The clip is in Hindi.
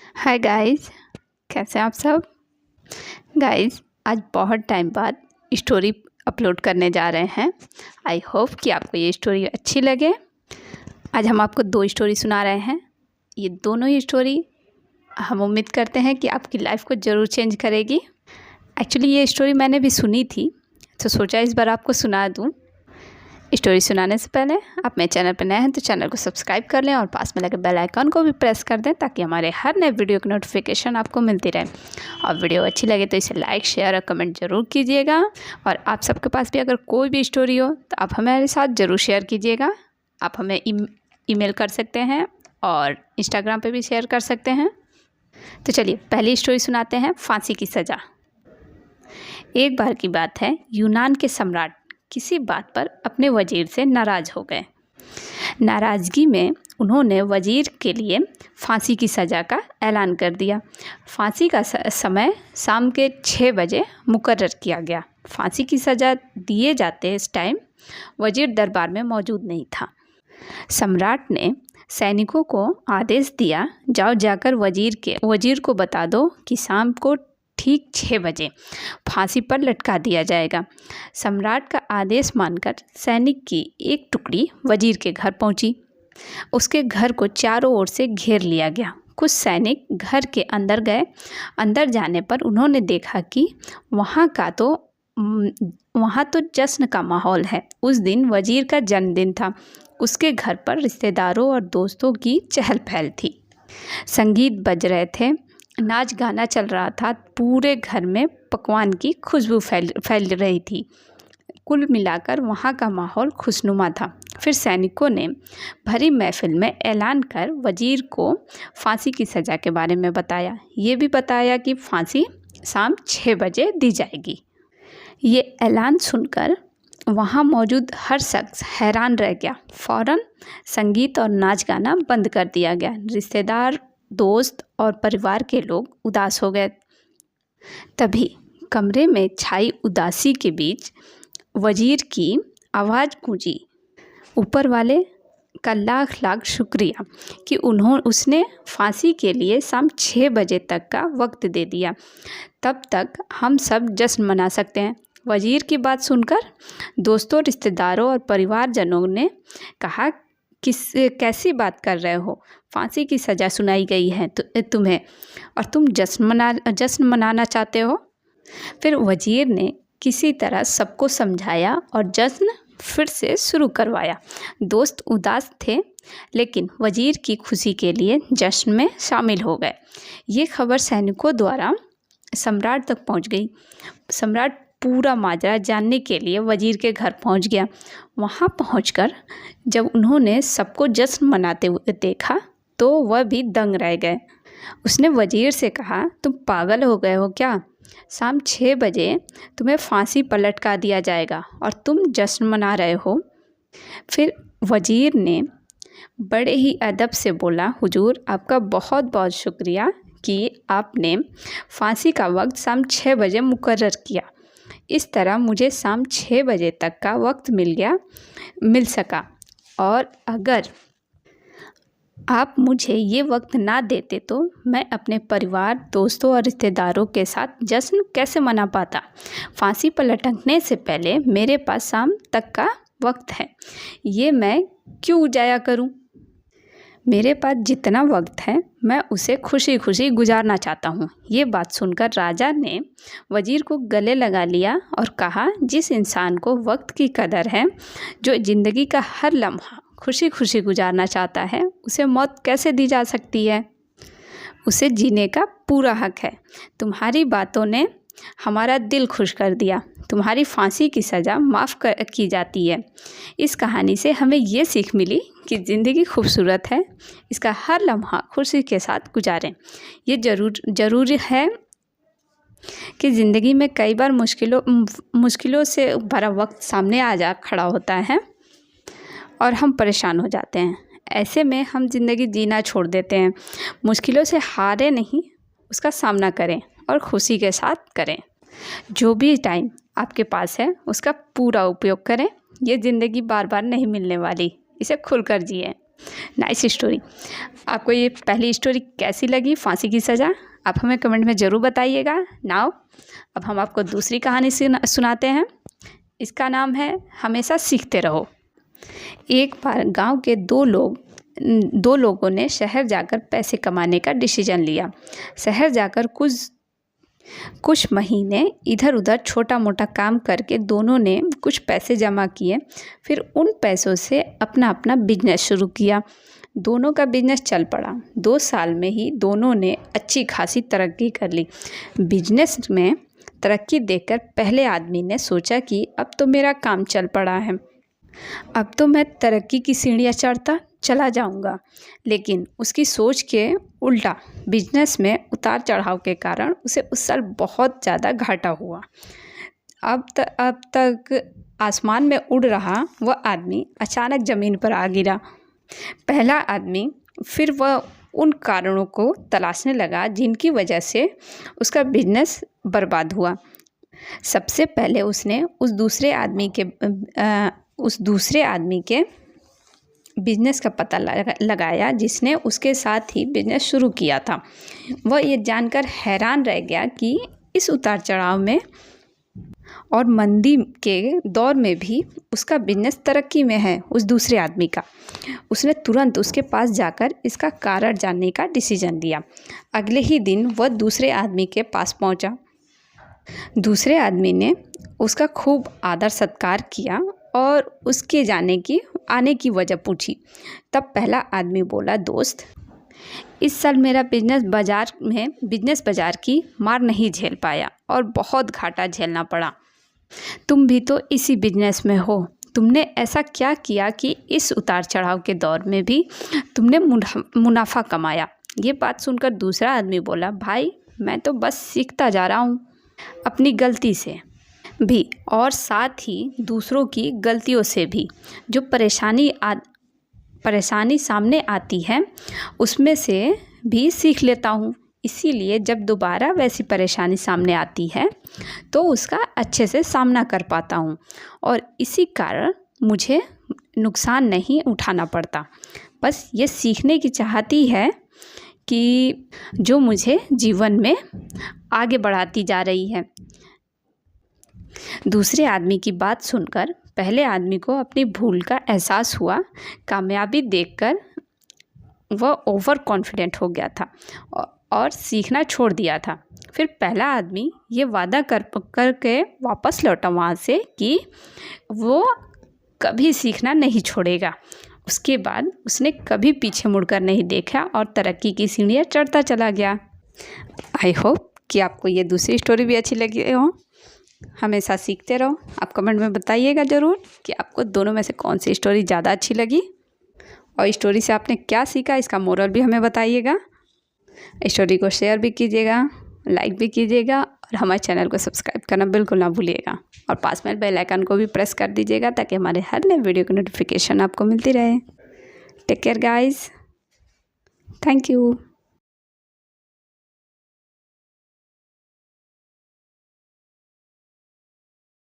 हाय गाइस, कैसे हैं आप सब। गाइस, आज बहुत टाइम बाद स्टोरी अपलोड करने जा रहे हैं। आई होप कि आपको ये स्टोरी अच्छी लगे। आज हम आपको 2 स्टोरी सुना रहे हैं। ये दोनों ही स्टोरी हम उम्मीद करते हैं कि आपकी लाइफ को ज़रूर चेंज करेगी। एक्चुअली ये स्टोरी मैंने भी सुनी थी, तो सोचा इस बार आपको सुना दूँ। स्टोरी सुनाने से पहले आप मेरे चैनल पर नए हैं तो चैनल को सब्सक्राइब कर लें और पास में लगे बेल आइकन को भी प्रेस कर दें ताकि हमारे हर नए वीडियो की नोटिफिकेशन आपको मिलती रहे। और वीडियो अच्छी लगे तो इसे लाइक, शेयर और कमेंट ज़रूर कीजिएगा। और आप सबके पास भी अगर कोई भी स्टोरी हो तो आप हमारे साथ ज़रूर शेयर कीजिएगा। आप हमें ईमेल कर सकते हैं और इंस्टाग्राम पर भी शेयर कर सकते हैं। तो चलिए पहली स्टोरी सुनाते हैं, फांसी की सज़ा। एक बार की बात है, यूनान के सम्राट किसी बात पर अपने वजीर से नाराज़ हो गए। नाराज़गी में उन्होंने वजीर के लिए फांसी की सज़ा का ऐलान कर दिया। फांसी का समय शाम के 6 बजे मुकर्रर किया गया। फांसी की सज़ा दिए जाते इस टाइम वजीर दरबार में मौजूद नहीं था। सम्राट ने सैनिकों को आदेश दिया, जाओ जाकर वजीर को बता दो कि शाम को ठीक 6 बजे फांसी पर लटका दिया जाएगा। सम्राट का आदेश मानकर सैनिक की एक टुकड़ी वजीर के घर पहुंची। उसके घर को चारों ओर से घेर लिया गया। कुछ सैनिक घर के अंदर गए। अंदर जाने पर उन्होंने देखा कि वहाँ तो जश्न का माहौल है। उस दिन वजीर का जन्मदिन था। उसके घर पर रिश्तेदारों और दोस्तों की चहल पहल थी। संगीत बज रहे थे, नाच गाना चल रहा था। पूरे घर में पकवान की खुशबू फैल रही थी। कुल मिलाकर वहाँ का माहौल खुशनुमा था। फिर सैनिकों ने भरी महफिल में ऐलान कर वजीर को फांसी की सज़ा के बारे में बताया। ये भी बताया कि फांसी शाम 6 बजे दी जाएगी। ये ऐलान सुनकर वहाँ मौजूद हर शख्स हैरान रह गया। फ़ौरन संगीत और नाच गाना बंद कर दिया गया। रिश्तेदार, दोस्त और परिवार के लोग उदास हो गए। तभी कमरे में छाई उदासी के बीच वजीर की आवाज़ गूंजी, ऊपर वाले का लाख लाख शुक्रिया कि उसने फांसी के लिए शाम 6 बजे तक का वक्त दे दिया। तब तक हम सब जश्न मना सकते हैं। वजीर की बात सुनकर दोस्तों, रिश्तेदारों और परिवारजनों ने कहा, कैसी बात कर रहे हो, फांसी की सज़ा सुनाई गई है तुम्हें और तुम जश्न मनाना चाहते हो। फिर वजीर ने किसी तरह सबको समझाया और जश्न फिर से शुरू करवाया। दोस्त उदास थे लेकिन वजीर की खुशी के लिए जश्न में शामिल हो गए। ये खबर सैनिकों द्वारा सम्राट तक पहुंच गई। सम्राट पूरा माजरा जानने के लिए वजीर के घर पहुंच गया। वहां पहुंचकर जब उन्होंने सबको जश्न मनाते हुए देखा तो वह भी दंग रह गए। उसने वजीर से कहा, तुम पागल हो गए हो क्या? शाम 6 बजे तुम्हें फांसी पर लटका दिया जाएगा और तुम जश्न मना रहे हो। फिर वजीर ने बड़े ही अदब से बोला, हुजूर, आपका बहुत बहुत शुक्रिया कि आपने फांसी का वक्त शाम 6 बजे मुकर्रर किया। इस तरह मुझे शाम 6 बजे तक का वक्त मिल सका, और अगर आप मुझे ये वक्त ना देते तो मैं अपने परिवार, दोस्तों और रिश्तेदारों के साथ जश्न कैसे मना पाता। फांसी पर लटकने से पहले मेरे पास शाम तक का वक्त है, ये मैं क्यों जाया करूं? मेरे पास जितना वक्त है मैं उसे खुशी खुशी गुजारना चाहता हूँ। ये बात सुनकर राजा ने वजीर को गले लगा लिया और कहा, जिस इंसान को वक्त की कदर है, जो ज़िंदगी का हर लम्हा खुशी खुशी गुजारना चाहता है, उसे मौत कैसे दी जा सकती है? उसे जीने का पूरा हक है। तुम्हारी बातों ने हमारा दिल खुश कर दिया। तुम्हारी फांसी की सज़ा माफ़ की जाती है। इस कहानी से हमें ये सीख मिली कि ज़िंदगी खूबसूरत है, इसका हर लम्हा खुशी के साथ गुजारें। ये ज़रूरी है कि ज़िंदगी में कई बार मुश्किलों से भरा वक्त सामने खड़ा होता है और हम परेशान हो जाते हैं। ऐसे में हम ज़िंदगी जीना छोड़ देते हैं। मुश्किलों से हारे नहीं, उसका सामना करें और खुशी के साथ करें। जो भी टाइम आपके पास है उसका पूरा उपयोग करें। ये ज़िंदगी बार बार नहीं मिलने वाली, इसे खुलकर जिए। Nice story. आपको ये पहली स्टोरी कैसी लगी, फांसी की सज़ा? आप हमें कमेंट में ज़रूर बताइएगा। नाउ अब हम आपको दूसरी कहानी सुनाते हैं। इसका नाम है हमेशा सीखते रहो। एक बार गांव के दो लोगों ने शहर जाकर पैसे कमाने का डिसीजन लिया। शहर जाकर कुछ महीने इधर उधर छोटा मोटा काम करके दोनों ने कुछ पैसे जमा किए। फिर उन पैसों से अपना अपना बिजनेस शुरू किया। दोनों का बिजनेस चल पड़ा। 2 साल में ही दोनों ने अच्छी खासी तरक्की कर ली। बिजनेस में तरक्की देखकर पहले आदमी ने सोचा कि अब तो मेरा काम चल पड़ा है, अब तो मैं तरक्की की सीढ़ियाँ चढ़ता चला जाऊंगा। लेकिन उसकी सोच के उल्टा बिजनेस में उतार चढ़ाव के कारण उसे उस साल बहुत ज़्यादा घाटा हुआ। अब तक आसमान में उड़ रहा वह आदमी अचानक ज़मीन पर आ गिरा। पहला आदमी फिर वह उन कारणों को तलाशने लगा जिनकी वजह से उसका बिजनेस बर्बाद हुआ। सबसे पहले उसने उस दूसरे आदमी के बिजनेस का पता लगाया जिसने उसके साथ ही बिजनेस शुरू किया था। वह ये जानकर हैरान रह गया कि इस उतार चढ़ाव में और मंदी के दौर में भी उसका बिजनेस तरक्की में है उस दूसरे आदमी का। उसने तुरंत उसके पास जाकर इसका कारण जानने का डिसीजन लिया। अगले ही दिन वह दूसरे आदमी के पास पहुंचा। दूसरे आदमी ने उसका खूब आदर सत्कार किया और उसके आने की वजह पूछी। तब पहला आदमी बोला, दोस्त, इस साल मेरा बिजनेस बाजार की मार नहीं झेल पाया और बहुत घाटा झेलना पड़ा। तुम भी तो इसी बिजनेस में हो। तुमने ऐसा क्या किया कि इस उतार चढ़ाव के दौर में भी तुमने मुनाफा कमाया? ये बात सुनकर दूसरा आदमी बोला, भाई मैं तो बस सीखता जा रहा हूँ अपनी गलती से भी और साथ ही दूसरों की गलतियों से भी। जो परेशानी सामने आती है उसमें से भी सीख लेता हूँ। इसीलिए जब दोबारा वैसी परेशानी सामने आती है तो उसका अच्छे से सामना कर पाता हूँ और इसी कारण मुझे नुकसान नहीं उठाना पड़ता। बस ये सीखने की चाहती है कि जो मुझे जीवन में आगे बढ़ाती जा रही है। दूसरे आदमी की बात सुनकर पहले आदमी को अपनी भूल का एहसास हुआ। कामयाबी देखकर वह ओवर कॉन्फिडेंट हो गया था और सीखना छोड़ दिया था। फिर पहला आदमी ये वादा करके वापस लौटा वहाँ से कि वो कभी सीखना नहीं छोड़ेगा। उसके बाद उसने कभी पीछे मुड़कर नहीं देखा और तरक्की की सीढ़ियाँ चढ़ता चला गया। आई होप कि आपको ये दूसरी स्टोरी भी अच्छी लगी हो। हमेशा सीखते रहो। आप कमेंट में बताइएगा ज़रूर कि आपको दोनों में से कौन सी स्टोरी ज़्यादा अच्छी लगी और स्टोरी से आपने क्या सीखा, इसका मोरल भी हमें बताइएगा। स्टोरी को शेयर भी कीजिएगा, लाइक भी कीजिएगा और हमारे चैनल को सब्सक्राइब करना बिल्कुल ना भूलिएगा और पास में बेल आइकन को भी प्रेस कर दीजिएगा ताकि हमारे हर नए वीडियो की नोटिफिकेशन आपको मिलती रहे। Take care guys, thank you.